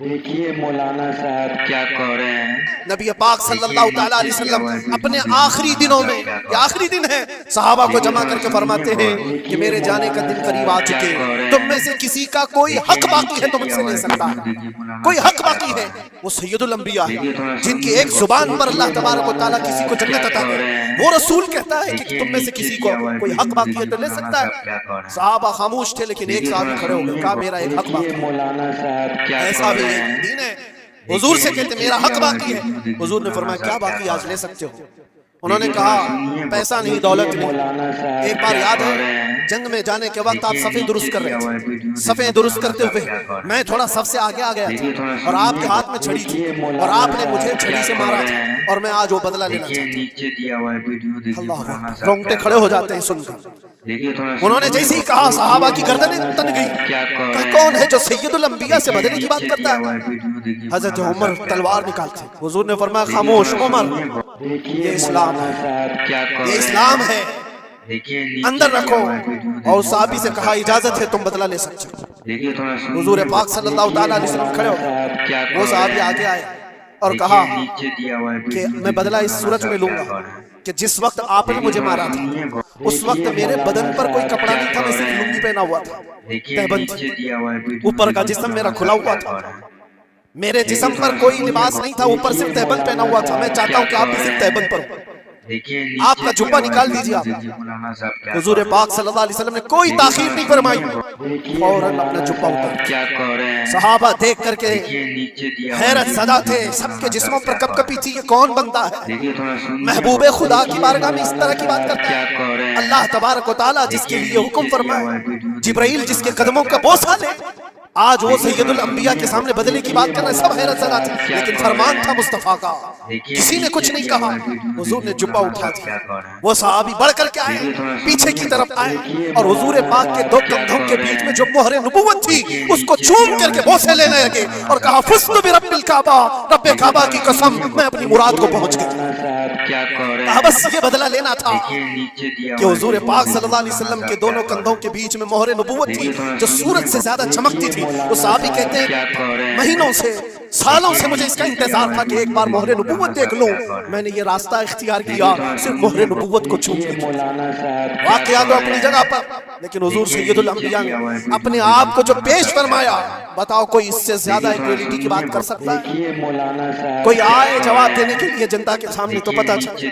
دیکھیے مولانا صاحب کیا کہہ رہے ہیں۔ نبی پاک صلی اللہ تعالیٰ علیہ وسلم اپنے آخری دنوں میں، یہ آخری دن ہے، صحابہ کو جمع کر کے فرماتے ہیں کہ میرے جانے کا دن قریب آ چکے، تم میں سے کسی کا کوئی حق باقی ہے تو مجھ سے لے سکتا ہے، کوئی حق باقی ہے۔ وہ سید الانبیاء ہے جن کی ایک زبان پر اللہ تبارک و تعالیٰ کسی کو جنت عطا کرے، وہ رسول کہتا ہے کہ تم میں سے کسی کو کوئی حق باقی ہے تو لے سکتا ہے۔ صحابہ خاموش تھے، لیکن ایک صحابی کھڑے ہو گئے، کہا میرا ایک حق باقی ہے۔ مولانا صاحب کیا ایسا بھی ایک دین ہے، حضور سے کہتے میرا حق باقی ہے، حضور نے فرمایا کیا باقی آج لے سکتے ہو؟ انہوں نے کہا پیسہ نہیں، دولت نہیں۔ ایک بار یاد ہے جنگ میں جانے کے وقت آپ صفیں درست کر رہے تھے، صفیں درست کرتے ہوئے میں تھوڑا صف سے آگے آ گیا تھا اور آپ کے ہاتھ میں چھڑی تھی اور آپ نے مجھے چھڑی سے مارا تھا اور میں آج وہ بدلہ لینا چاہتا ہوں۔ اللہ، رونگٹے کھڑے ہو جاتے ہیں سن کر۔ انہوں نے جیسے ہی کہا صحابہ کی گردنیں تن گئی، کہ کون ہے جو سید الانبیاء سے بدلے کی بات کرتا ہے؟ حضرت عمر تلوار نکالتے، حضور نے فرمایا خاموش عمر، یہ اسلام ہے، یہ اسلام ہے، اندر رکھو۔ اور صحابی سے کہا اجازت ہے تم بدلہ لے سکتے ہو۔ حضور پاک صلی اللہ تعالیٰ علیہ وسلم کھڑے ہو، وہ صحابی آگے آئے اور کہا کہ میں بدلہ اس صورت میں لوں گا کہ جس وقت آپ نے مجھے مارا تھا اس وقت میرے بدن پر کوئی کپڑا نہیں تھا، میں صرف لنگی پہنا ہوا تھا، تہبند تھی، اوپر کا جسم میرا کھلا ہوا تھا، میرے جسم پر کوئی لباس نہیں تھا، اوپر صرف تہبند پہنا ہوا تھا۔ میں چاہتا ہوں کہ آپ بھی صرف تہبند پر ہو، آپ کا جبہ نکال دیجئے۔ آپ حضور پاک صلی اللہ علیہ وسلم نے کوئی تاخیر نہیں فرمائی، فوراً اپنا جبہ اتار۔ صحابہ دیکھ کر کے حیرت زدہ تھے، سب کے جسموں پر کپ کپی تھی، یہ کون بندہ ہے؟ محبوب خدا کی بارگاہ میں اس طرح کی بات کرتا ہے؟ اللہ تبارک و تعالیٰ جس کے لیے حکم فرمائے، جبرائیل جس کے قدموں کا بوسہ لے، آج وہ سید الانبیاء کے سامنے بدلے کی بات کرنا، سب حیرت زدہ تھے، لیکن فرمان تھا مصطفیٰ کا، کسی نے کچھ نہیں کہا۔ حضور نے جبہ اٹھا دیا، وہ صحابی بڑھ کر کے آئے، پیچھے کی طرف آئے اور حضور پاک کے دو کندھوں کے بیچ میں جو مہر نبوت تھی اس کو چوم کر کے بوسے لینے لگے اور کہا فزت برب الکعبہ، رب کعبہ کی قسم میں اپنی مراد کو پہنچ گیا۔ کہا بس یہ بدلہ لینا تھا کہ حضور پاک صلی اللہ علیہ وسلم کے دونوں کندھوں کے بیچ میں مہر نبوت تھی جو سورج سے زیادہ چمکتی تھی۔ وہ صحابی کہتے ہیں مہینوں سے سالوں سے مجھے اس کا انتظار تھا کہ ایک بار مہر نبوت دیکھ لوں، میں نے یہ راستہ اختیار کیا صرف مہر نبوت کو چھونے کے لیے۔ واقعہ تو اپنی جگہ پر، لیکن حضور سید الانبیاء نے اپنے آپ کو جو پیش فرمایا، بتاؤ کوئی اس سے زیادہ ایکویلٹی کی بات کر سکتا ہے؟ کوئی آئے جواب دینے کے لیے جنتا کے سامنے تو پتہ چلے۔